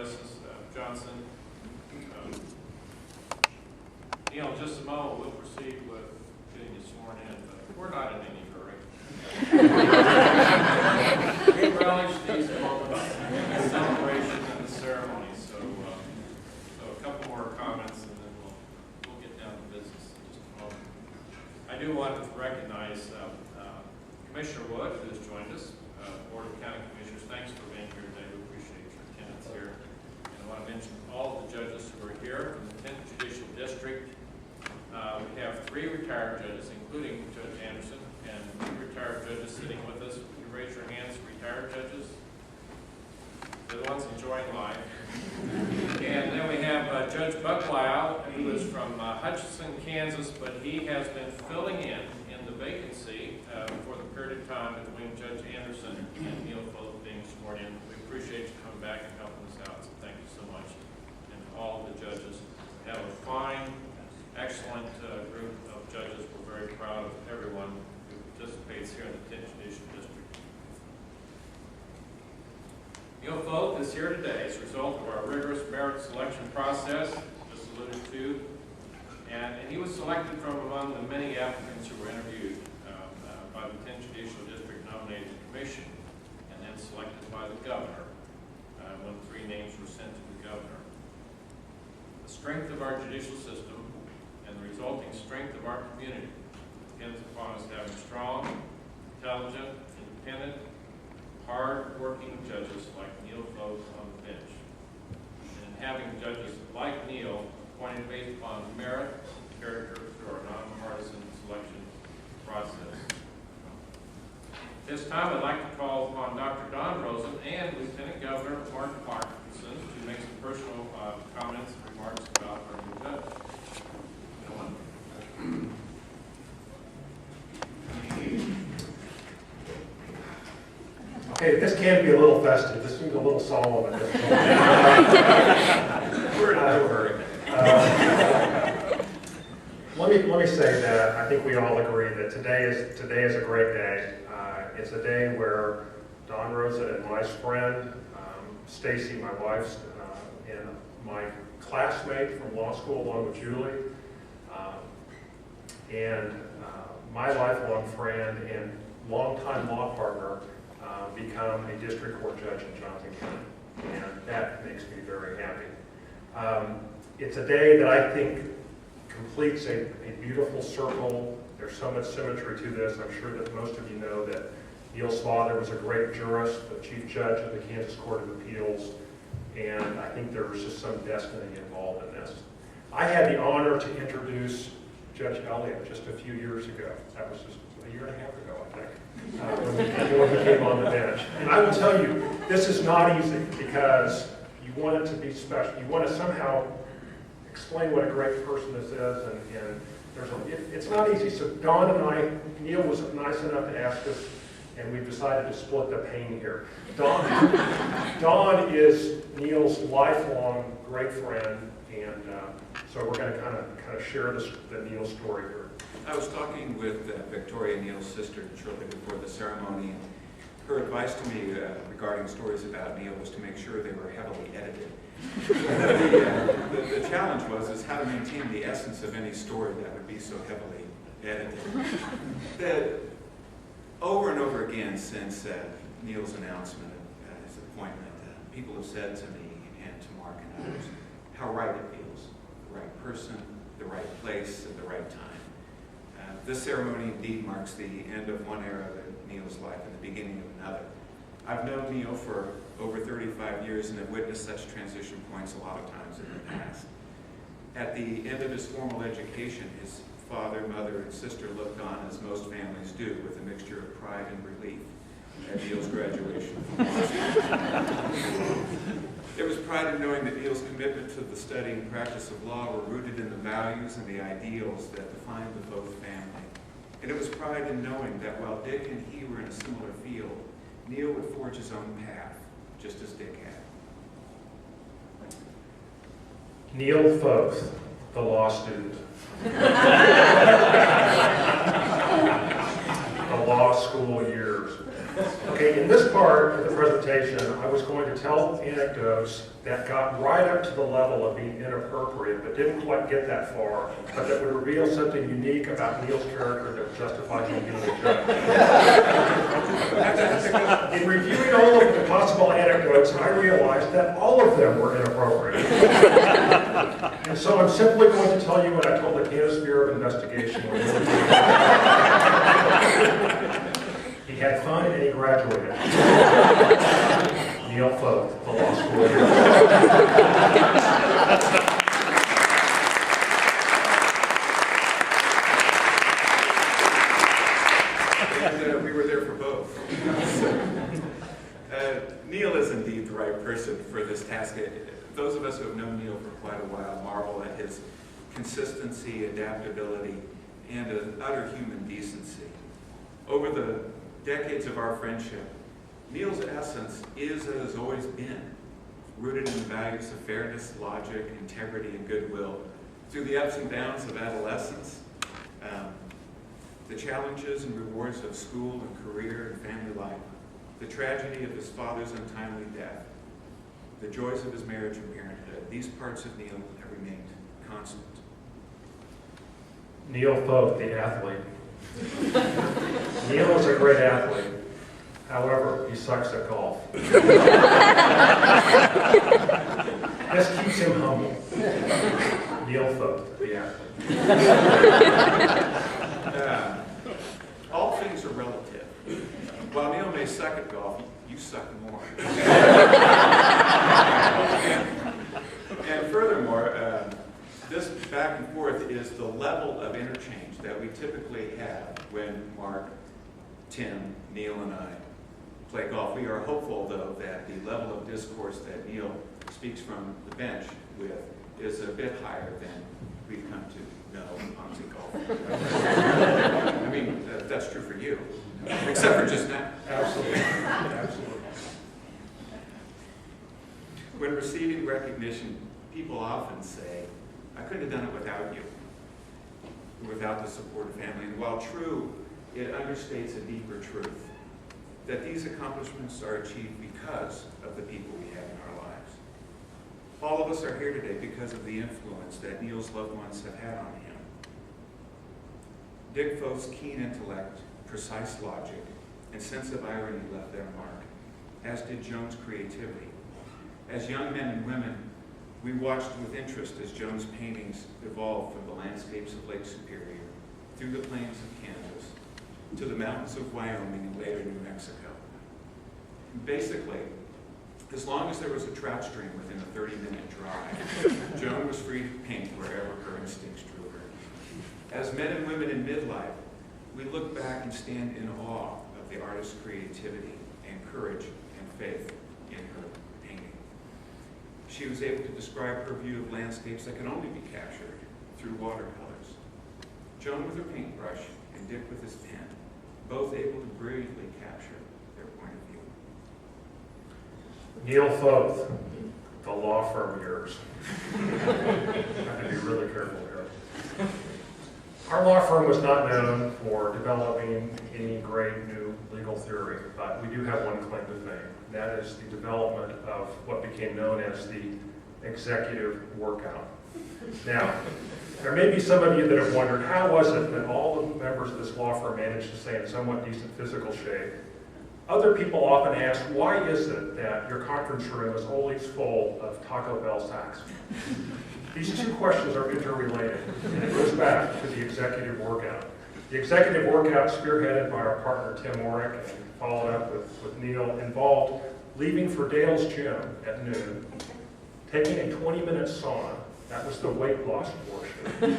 Justice Johnson. Neil, in just a moment we'll proceed with getting you sworn in, but we're not in any hurry. We relish these moments, the celebration and the ceremony. So a couple more comments, and then we'll get down to business in just a moment. I do want to recognize Commissioner Wood, who has joined us, Board of County Commissioners. Thanks for being here today. We appreciate your attendance here. And I want to mention all of the judges who are here from the 10th Judicial District. We have 3 retired judges, including Judge Anderson, and 2 retired judges sitting with us. Would you raise your hands, retired judges? They're the ones enjoying life. And then we have Judge Bucklisle, who is from Hutchinson, Kansas, but he has been filling in the vacancy for the period of time between Judge Anderson and Neil Foth being sworn in. We appreciate you coming back and helping us out, so thank you so much. And all of the judges. We have a fine, excellent group of judges. We're very proud of everyone who participates here in the 10th Judicial District. Neil Foth is here today as a result of our rigorous merit selection process, just alluded to, and he was selected from among the many applicants who were interviewed by the 10th Judicial District Nominating Commission, and then selected by the governor when 3 names were sent to the governor. The strength of our judicial system and the resulting strength of our community depends upon us having strong, intelligent, independent, hard-working judges like Neil Foth on the bench. And having judges like Neil appointed based upon merit, character through our nonpartisan selection process. This time I'd like to call upon Dr. Don Rosen and Lieutenant Governor Mark Parkinson to make some personal comments and remarks about our new judge. Okay, this can be a little festive. This seems a little solemn at this point. We're in a hurry. Let me say that I think we all agree that today is a great day. It's a day where Don Rosa and my friend, Stacy, my wife's, and my classmate from law school, along with Julie, and my lifelong friend and longtime law partner, become a district court judge in Johnson County, and that makes me very happy. It's a day that I think completes a beautiful circle. There's so much symmetry to this. I'm sure that most of you know that Neil's father was a great jurist, the chief judge of the Kansas Court of Appeals, and I think there was just some destiny involved in this. I had the honor to introduce Judge Elliott just a few years ago. That was just a year and a half ago, I think, when he came on the bench. And I will tell you, this is not easy because you want it to be special. You want to somehow explain what a great person this is, and it's not easy. So Don and I, Neil was nice enough to ask us, and we've decided to split the pain here. Don is Neil's lifelong great friend, and so we're going to kind of share the Neil story here. I was talking with Victoria, Neil's sister, shortly before the ceremony, and her advice to me regarding stories about Neil was to make sure they were heavily edited. The challenge is how to maintain the essence of any story that would be so heavily edited. Over and over again since Neil's announcement of his appointment, people have said to me and to Mark and others how right it feels. The right person, the right place, at the right time. This ceremony indeed marks the end of one era of Neil's life and the beginning of another. I've known Neil for over 35 years and have witnessed such transition points a lot of times in the past. At the end of his formal education, his father, mother, and sister looked on as most families do, with a mixture of pride and relief at Neil's graduation from law school. There was pride in knowing that Neil's commitment to the study and practice of law were rooted in the values and the ideals that defined the Foth family. And it was pride in knowing that while Dick and he were in a similar field, Neil would forge his own path, just as Dick had. Neil Foth, the law student. The law school years. Okay, in this part of the presentation, I was going to tell anecdotes that got right up to the level of being inappropriate, but didn't quite get that far, but that would reveal something unique about Neil's character that would justify him being a judge. In reviewing all of the possible anecdotes, I realized that all of them were inappropriate. And so I'm simply going to tell you what I told the Kansas Bureau of Investigation. He had fun and he graduated. Neil Foth, the law school. And we were there for both. Neil is indeed the right person for this task. Those of us who have known Neil for quite a while marvel at his consistency, adaptability, and an utter human decency. Over the decades of our friendship, Neil's essence is and has always been rooted in the values of fairness, logic, integrity, and goodwill. Through the ups and downs of adolescence, the challenges and rewards of school and career and family life, the tragedy of his father's untimely death, the joys of his marriage and parenthood, these parts of Neil have remained constant. Neil Foth, the athlete. Neil is a great athlete. However, he sucks at golf. This keeps him humble. Neil Foth, the athlete. All things are relative. While Neil may suck at golf, you suck more. And furthermore, this back and forth is the level of interchange that we typically have when Mark, Tim, Neil, and I play golf. We are hopeful, though, that the level of discourse that Neil speaks from the bench with is a bit higher than we've come to know honestly golf. I mean, that's true for you, except for just now. Absolutely. Absolutely. When receiving recognition, people often say, I couldn't have done it without you, without the support of family. And while true, it understates a deeper truth, that these accomplishments are achieved because of the people we have in our lives. All of us are here today because of the influence that Neil's loved ones have had on him. Dick Foth's keen intellect, precise logic, and sense of irony left their mark, as did Joan's creativity. As young men and women, we watched with interest as Joan's paintings evolved from the landscapes of Lake Superior, through the plains of Kansas, to the mountains of Wyoming and later New Mexico. Basically, as long as there was a trout stream within a 30-minute drive, Joan was free to paint wherever her instincts drew her. As men and women in midlife, we look back and stand in awe of the artist's creativity and courage and faith in her painting. She was able to describe her view of landscapes that can only be captured through watercolors. Joan with her paintbrush and Dick with his pen, both able to brilliantly capture their point of view. Neil Foth, the law firm yours. I have to be really careful here. Our law firm was not known for developing any great new legal theory, but we do have one claim to fame. That is the development of what became known as the executive workout. Now, there may be some of you that have wondered, how was it that all the members of this law firm managed to stay in somewhat decent physical shape? Other people often ask, why is it that your conference room is always full of Taco Bell sacks? These two questions are interrelated, and it goes back to the executive workout. The executive workout, spearheaded by our partner Tim Orrick and followed up with Neil, involved leaving for Dale's gym at noon, taking a 20-minute sauna, that was the weight loss portion,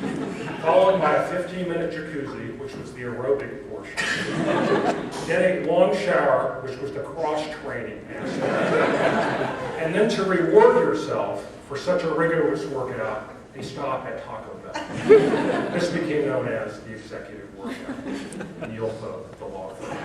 followed by a 15-minute jacuzzi, which was the aerobic portion, then a long shower, which was the cross-training aspect, and then to reward yourself for such a rigorous workout, a stop at Taco Bell. This became known as the executive workout. Neil Foth, the law firm.